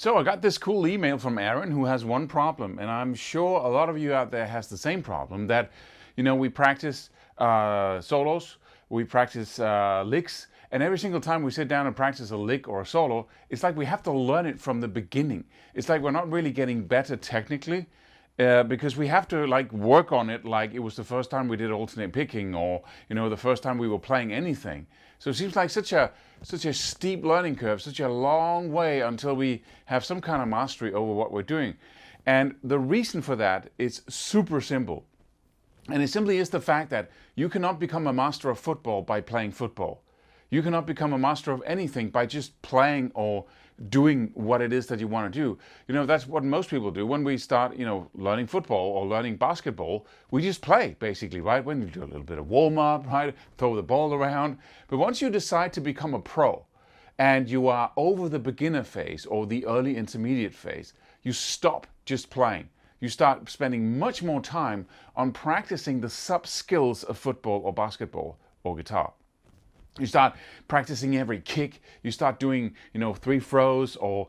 So I got this cool email from Aaron who has one problem, and I'm sure a lot of you out there has the same problem, that, we practice solos, we practice licks, and every single time we sit down and practice a lick or a solo, it's like we have to learn it from the beginning. It's like we're not really getting better technically, because we have to work on it like it was the first time we did alternate picking, or the first time we were playing anything. So it seems like such a steep learning curve, such a long way until we have some kind of mastery over what we're doing. And the reason for that is super simple. And it simply is the fact that you cannot become a master of football by playing football. You cannot become a master of anything by just playing or doing what it is that you want to do. That's what most people do. When we start, learning football or learning basketball, we just play, basically, right? When you do a little bit of warm-up, right? Throw the ball around. But once you decide to become a pro, and you are over the beginner phase or the early intermediate phase, you stop just playing. You start spending much more time on practicing the sub-skills of football or basketball or guitar. You start practicing every kick. You start doing, 3 throws, or,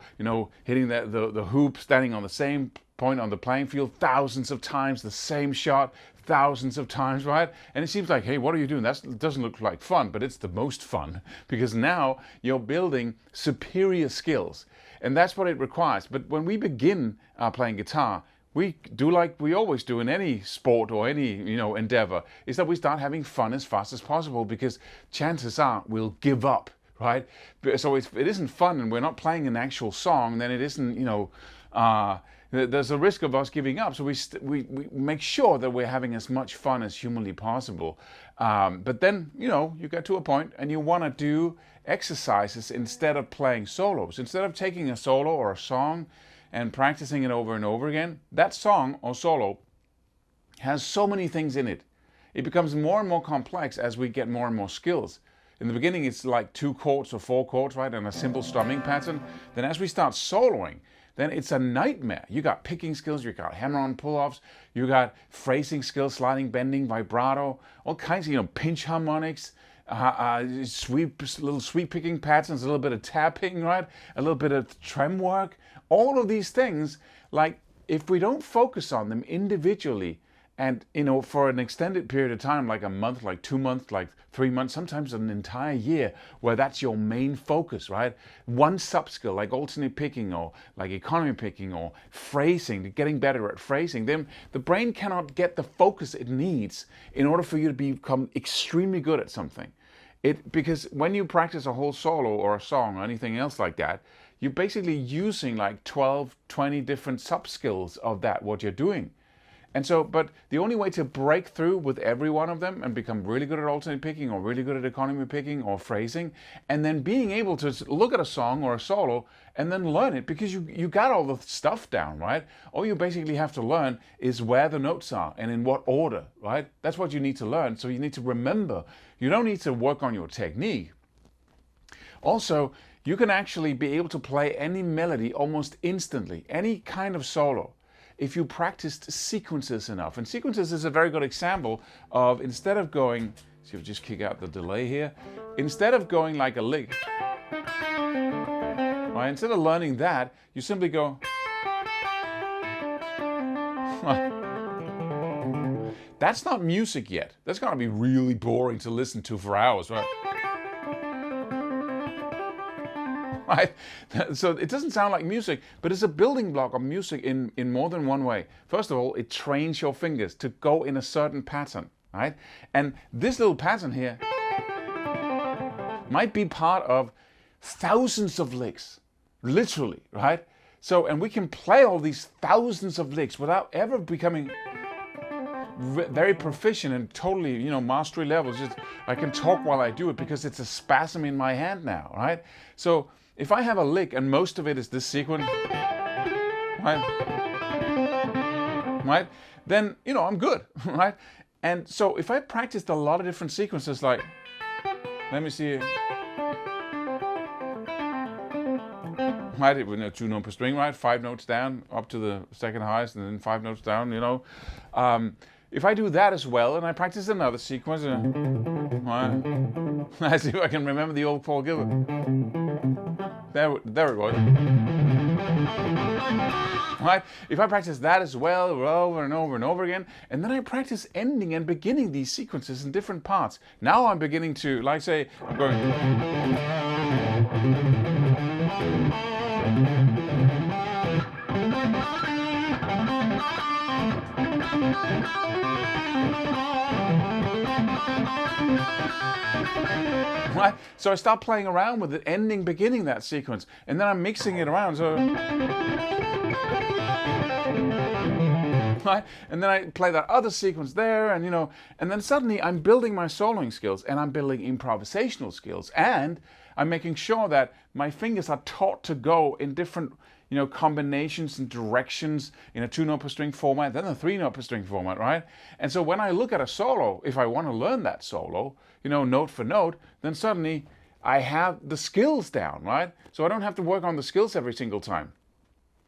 hitting the hoop, standing on the same point on the playing field thousands of times, the same shot thousands of times, right? And it seems like, hey, what are you doing? That doesn't look like fun, but it's the most fun, because now you're building superior skills. And that's what it requires. But when we begin playing guitar, we do like we always do in any sport or any endeavor, is that we start having fun as fast as possible, because chances are we'll give up, right? So if it isn't fun and we're not playing an actual song, then it isn't, there's a risk of us giving up. So we make sure that we're having as much fun as humanly possible. But then, you get to a point and you want to do exercises instead of playing solos. Instead of taking a solo or a song and practicing it over and over again, that song or solo has so many things in it. It becomes more and more complex as we get more and more skills. In the beginning, it's like 2 chords or 4 chords, right, and a simple strumming pattern. Then as we start soloing, then it's a nightmare. You got picking skills, you got hammer-on pull-offs, you got phrasing skills, sliding, bending, vibrato, all kinds of, pinch harmonics, little sweep picking patterns, a little bit of tapping, right? A little bit of trem work. All of these things, if we don't focus on them individually and, for an extended period of time, like a month, like 2 months, like 3 months, sometimes an entire year, where that's your main focus, right? One sub-skill, like alternate picking or like economy picking or phrasing, getting better at phrasing, then the brain cannot get the focus it needs in order for you to become extremely good at something. Because when you practice a whole solo or a song or anything else like that, you're basically using like 12, 20 different sub-skills of that, what you're doing. And so, but the only way to break through with every one of them and become really good at alternate picking or really good at economy picking or phrasing, and then being able to look at a song or a solo and then learn it, because you got all the stuff down, right? All you basically have to learn is where the notes are and in what order, right? That's what you need to learn. So you need to remember. You don't need to work on your technique. Also, you can actually be able to play any melody almost instantly, any kind of solo, if you practiced sequences enough. And sequences is a very good example of, instead of going, see if I just kick out the delay here, instead of going like a lick, right, instead of learning that, you simply go, that's not music yet. That's gonna be really boring to listen to for hours, right? Right? So it doesn't sound like music, but it's a building block of music in more than one way. First of all, it trains your fingers to go in a certain pattern, right? And this little pattern here might be part of thousands of licks, literally, right? So, and we can play all these thousands of licks without ever becoming very proficient and totally, mastery levels. Just, I can talk while I do it because it's a spasm in my hand now, right? So if I have a lick and most of it is this sequence, right? Then, I'm good, right? And so if I practiced a lot of different sequences, like, let me see, right, with a 2 note per string, right? 5 notes down up to the second highest, and then 5 notes down, If I do that as well, and I practice another sequence, I see if I can remember the old Paul Gilbert. There it was. Right? If I practice that as well over and over and over again, and then I practice ending and beginning these sequences in different parts. Now I'm beginning to, like say, I'm going. Right? So I start playing around with it, ending, beginning that sequence, and then I'm mixing it around. So, right? And then I play that other sequence there, and and then suddenly I'm building my soloing skills, and I'm building improvisational skills, and I'm making sure that my fingers are taught to go in different combinations and directions in a 2-note per string format, then a 3-note per string format, right? And so when I look at a solo, if I want to learn that solo, note for note, then suddenly I have the skills down, right? So I don't have to work on the skills every single time.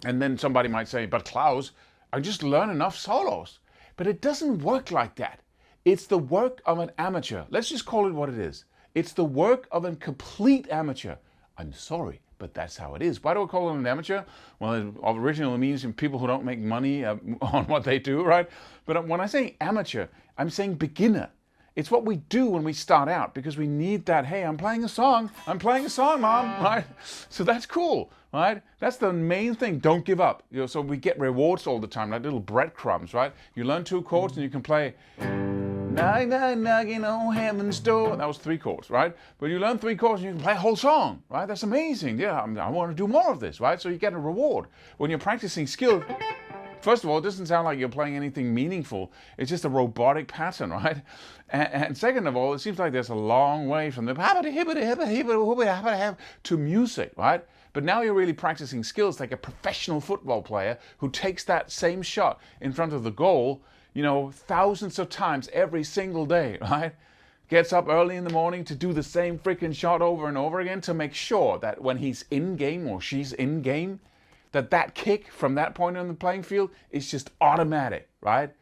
And then somebody might say, but Klaus, I just learn enough solos. But it doesn't work like that. It's the work of an amateur. Let's just call it what it is. It's the work of a complete amateur. I'm sorry, but that's how it is. Why do I call it an amateur? Well, it originally means people who don't make money on what they do, right? But when I say amateur, I'm saying beginner. It's what we do when we start out, because we need that, hey, I'm playing a song, Mom, right? So that's cool, right? That's the main thing. Don't give up. So we get rewards all the time, like little breadcrumbs, right? You learn 2 chords and you can play knocking on heaven's door. That was 3 chords, right? But you learn 3 chords and you can play a whole song, right? That's amazing. Yeah, I want to do more of this, right? So you get a reward. When you're practicing skill, first of all, it doesn't sound like you're playing anything meaningful. It's just a robotic pattern, right? And second of all, it seems like there's a long way from the to music, right? But now you're really practicing skills like a professional football player who takes that same shot in front of the goal, thousands of times every single day, right? Gets up early in the morning to do the same freaking shot over and over again to make sure that when he's in game or she's in game, that kick from that point on the playing field is just automatic, right?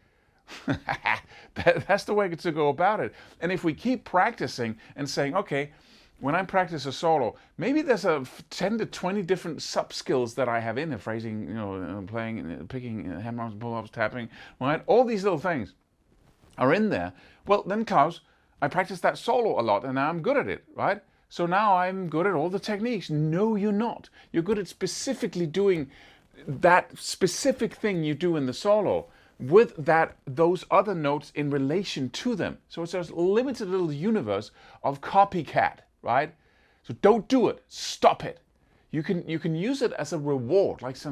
That's the way to go about it. And if we keep practicing and saying, okay, when I practice a solo, maybe there's 10 to 20 different subskills that I have in it, phrasing, playing, picking, hammer-ons, pull-ups, tapping, right? All these little things are in there. Well, then, Klaus, I practice that solo a lot, and now I'm good at it, right? So now I'm good at all the techniques. No, you're not. You're good at specifically doing that specific thing you do in the solo with those other notes in relation to them. So it's a limited little universe of copycat, right? So don't do it. Stop it. You can use it as a reward, like a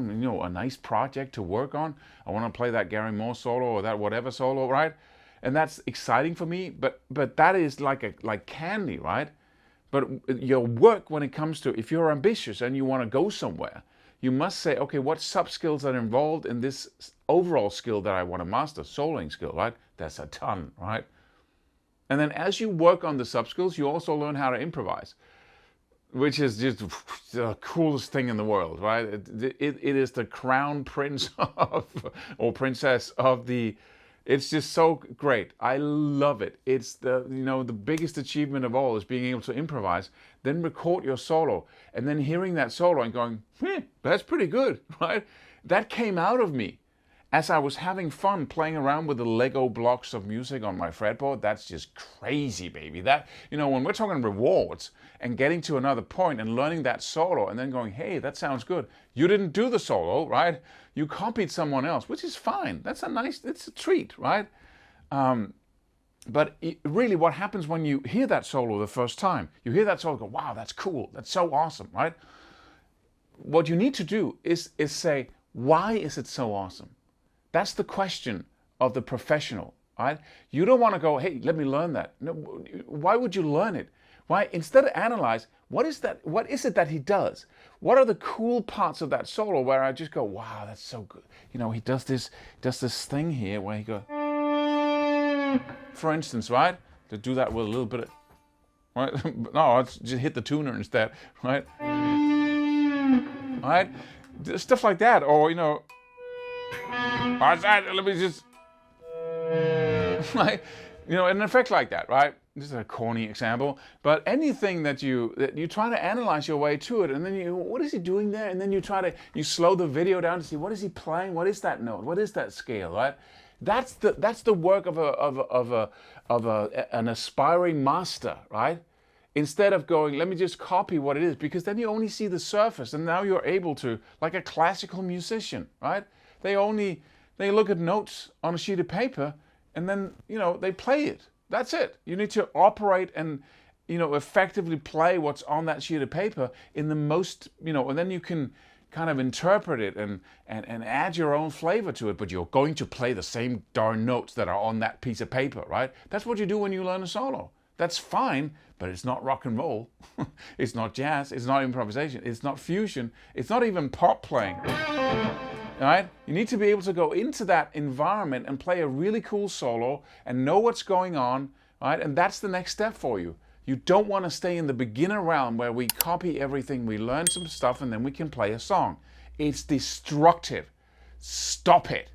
nice project to work on. I want to play that Gary Moore solo or that whatever solo, right? And that's exciting for me, but that is like candy, right? But your work, when it comes to, if you're ambitious and you want to go somewhere, you must say, okay, what sub-skills are involved in this overall skill that I want to master, soloing skill, right? That's a ton, right? And then as you work on the sub-skills, you also learn how to improvise, which is just the coolest thing in the world, right? It is the crown prince or princess of the... It's just so great. I love it. It's the biggest achievement of all is being able to improvise, then record your solo, and then hearing that solo and going, that's pretty good, right? That came out of me as I was having fun playing around with the Lego blocks of music on my fretboard. That's just crazy, baby. That, when we're talking rewards and getting to another point and learning that solo and then going, hey, that sounds good. You didn't do the solo, right? You copied someone else, which is fine. It's a treat, right? But really what happens when you hear that solo the first time, you hear that solo, go, wow, that's cool. That's so awesome, right? What you need to do is say, why is it so awesome? That's the question of the professional, right? You don't want to go, hey, let me learn that. No, why would you learn it? Why? Instead, analyze, what is that? What is it that he does? What are the cool parts of that solo where I just go, wow, that's so good. He does this thing here where he goes, for instance, right? To do that with a little bit of, right? No, let's just hit the tuner instead, right? Right? Stuff like that, or, let me just, right? An effect like that, right? this is a corny example, but anything that you try to analyze your way to it, and then what is he doing there? And then you slow the video down to see what is he playing, what is that note, what is that scale, right? That's the work of an aspiring master, right? Instead of going, let me just copy what it is, because then you only see the surface, and now you're able to, like a classical musician, right? They look at notes on a sheet of paper, and then they play it. That's it. You need to operate and effectively play what's on that sheet of paper in the most, and then you can kind of interpret it and add your own flavor to it, but you're going to play the same darn notes that are on that piece of paper, right? That's what you do when you learn a solo. That's fine, but it's not rock and roll. It's not jazz. It's not improvisation. It's not fusion. It's not even pop playing. Right? You need to be able to go into that environment and play a really cool solo and know what's going on, right? And that's the next step for you. You don't want to stay in the beginner realm where we copy everything, we learn some stuff, and then we can play a song. It's destructive. Stop it.